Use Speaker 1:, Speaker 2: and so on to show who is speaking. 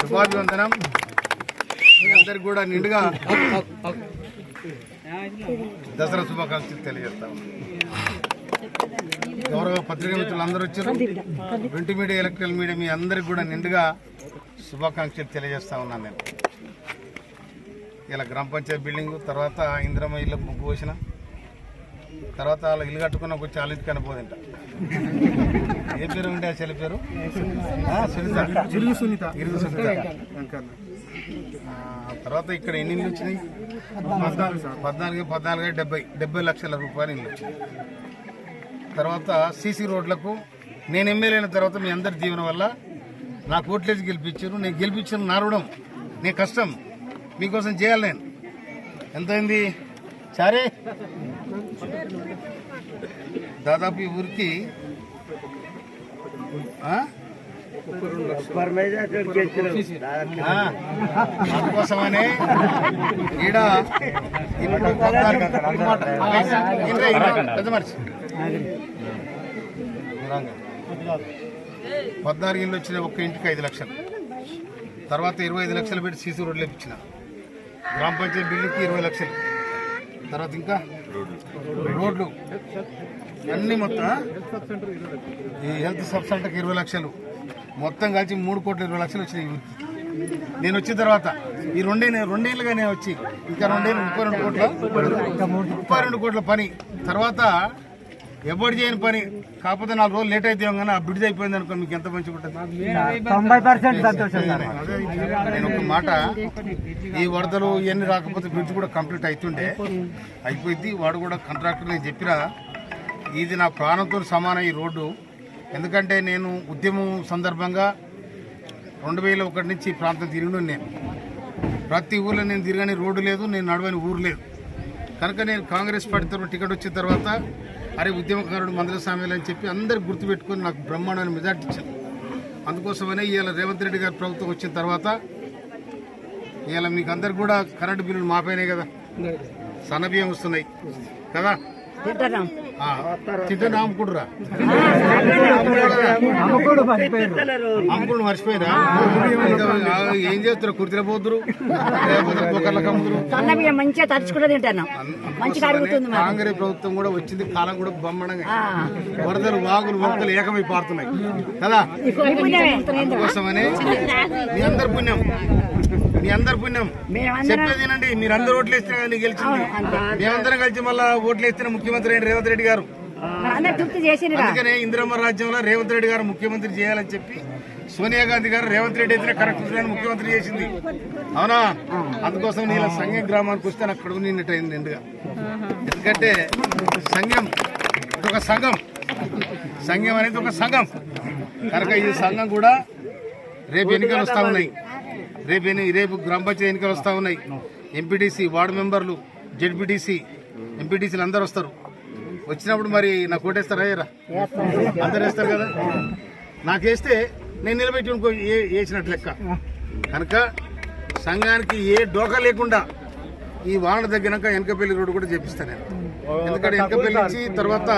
Speaker 1: శుభాభివందనం. అందరికి కూడా నిండుగా దసరా శుభాకాంక్షలు తెలియజేస్తాం. గౌరవ పత్రికా మిత్రులు అందరూ వచ్చారు. ప్రింట్ మీడియా, ఎలక్ట్రికల్ మీడియా మీ అందరికి కూడా నిండుగా శుభాకాంక్షలు తెలియజేస్తా ఉన్నాను. నేను ఇలా గ్రామ పంచాయతీ బిల్డింగ్ తర్వాత ఇందిరమ్మ ఇళ్ళకు ముగ్గు పోసిన తర్వాత వాళ్ళ ఇల్లు కట్టుకున్న కొంచెం వాళ్ళ ఇంటికి కనిపోదంట. ఏ పేరు ఉండే ఆ చెల్లి పేరు? సునీత. తర్వాత ఇక్కడ ఎన్ని ఇల్లు వచ్చినాయి? 14 70 లక్షల రూపాయలు ఇల్లు వచ్చినాయి. తర్వాత సీసీ రోడ్లకు నేను ఎమ్మెల్యే అయిన తర్వాత మీ అందరి దీవెన వల్ల నాకు ఓట్లేసి గెలిపించారు. నేను గెలిపించిన నారవడం నీ కష్టం, మీకోసం చేయాలి. నేను ఎంతైంది సరే దాదాపు ఈ ఊరికి అందుకోసమనే ఈడ పెద్ద మనిషి 14 ఇళ్ళు వచ్చిన ఒక్క ఇంటికి 5 లక్షలు. తర్వాత 25 లక్షలు పెట్టి సీసీ రోడ్లు ఇప్పించిన. గ్రామ పంచాయతీ బిల్లుకి 20 లక్షలు. తర్వాత ఇంకా రోడ్లు అన్ని మొత్తం ఈ హెల్త్ సబ్ సెంటర్కి 20 లక్షలు. మొత్తం కలిసి 3,20 లక్షలు వచ్చినాయి ఊరికి. నేను వచ్చిన తర్వాత ఈ రెండేళ్ళుగా నేను వచ్చి ఇంకా 32 కోట్ల పని. తర్వాత ఎవరు చేయని పని, కాకపోతే 4 రోజులు లేట్ అయితే కానీ ఆ బ్రిడ్జ్ అయిపోయింది అనుకో, మీకు ఎంత మంచిగా ఉంటుంది. 90% నేను ఒక మాట, ఈ వరదలు ఇవన్నీ రాకపోతే బ్రిడ్జ్ కూడా కంప్లీట్ అవుతుండే అయిపోయింది. వాడు కూడా కాంట్రాక్టర్ నేను చెప్పినా ఇది నా ప్రాణంతో సమానం ఈ రోడ్డు. ఎందుకంటే నేను ఉద్యమం సందర్భంగా 2001 నుంచి ఈ ప్రాంతం తిరిగిన నేను ప్రతి ఊర్లో నేను తిరగని రోడ్డు లేదు, నేను నడవని ఊరు లేదు. కనుక నేను కాంగ్రెస్ పార్టీ తరఫున టికెట్ వచ్చిన తర్వాత అరే ఉద్యమకారుడు మందల స్వామిలు అని చెప్పి అందరికి గుర్తుపెట్టుకుని నాకు బ్రహ్మాండమైన మెజార్టీ ఇచ్చాను. అందుకోసమనే ఇవాళ రేవంత్ రెడ్డి గారి ప్రభుత్వం వచ్చిన తర్వాత ఇవాళ మీకు అందరికి కూడా కరెంటు బిల్లులు మాపైనాయి కదా, సన్నబియ్యం వస్తున్నాయి కదా. తింటే అమ్ముకుంటురా, అమ్ముకుడు మర్చిపోయినా ఏం చేస్తారు? కుర్తిలో పోతురు, కాంగ్రెస్ ప్రభుత్వం కూడా వచ్చింది, కాలం కూడా బ్రహ్మాండంగా వరదలు వాగులు వంకలు ఏకమై పారుతున్నాయి కదా. అందుకోసమని మీ అందరి పుణ్యం, మీ అందరి పుణ్యం చెప్పేదేనండి. మీరు అందరు ఓట్లు వేస్తే కదా నీకు గెలిచింది. మేమందరం కలిసి మళ్ళా ఓట్లు వేస్తే ముఖ్యమంత్రి అయిన రేవంత్ రెడ్డి గారు. అందుకనే ఇందిరమ్మ రాజ్యంలో రేవంత్ రెడ్డి గారు ముఖ్యమంత్రి చేయాలని చెప్పి సోనియా గాంధీ గారు రేవంత్ రెడ్డి అయితే కరెక్ట్ ముఖ్యమంత్రి చేసింది, అవునా? అందుకోసం నేను సంఘం గ్రామానికి వస్తే నాకు కడుపు నిన్నట్టు అయింది ఎందుగా. ఎందుకంటే సంఘం ఒక సంఘం, సంఘం అనేది ఒక సంఘం కనుక ఈ సంఘం కూడా రేపు ఎన్నికలు వస్తూ ఉన్నాయి. రేపు గ్రామ పంచాయతీ ఎన్నికలు వస్తూ ఉన్నాయి. ఎంపీటీసీ, వార్డు మెంబర్లు, జెడ్పీటీసీ, ఎంపీటీసీలు అందరు వస్తారు. వచ్చినప్పుడు మరి నాకు ఓటేస్తారా? అందరు వేస్తారు కదా. నాకేస్తే నేను నిలబెట్టి వేసినట్టు లెక్క. కనుక సంఘానికి ఏ డోకా లేకుండా ఈ వాహన తగ్గినాక వెనకపల్లి రోడ్డు కూడా చేపిస్తాను నేను. ఎందుకంటే వెనకపల్లి నుంచి తర్వాత